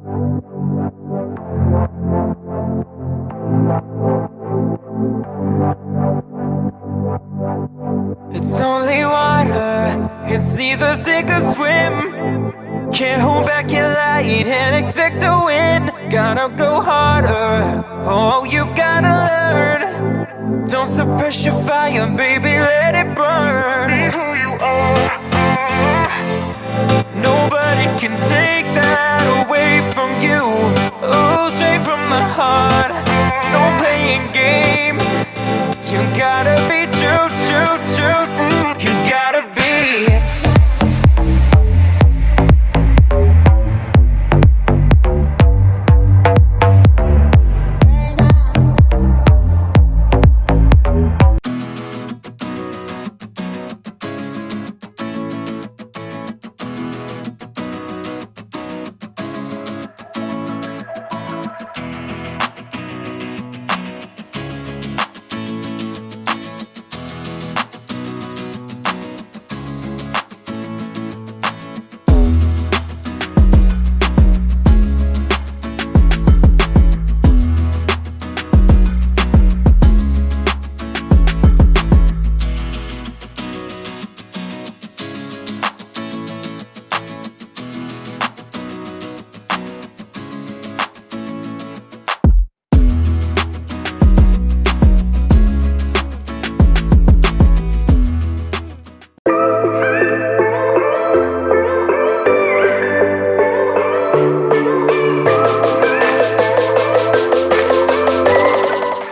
It's only water, it's either sink or swim. Can't hold back your light and expect to win. Gotta go harder, oh, you've gotta learn. Don't suppress your fire, baby, let it burn. Be who you are. Nobody can take that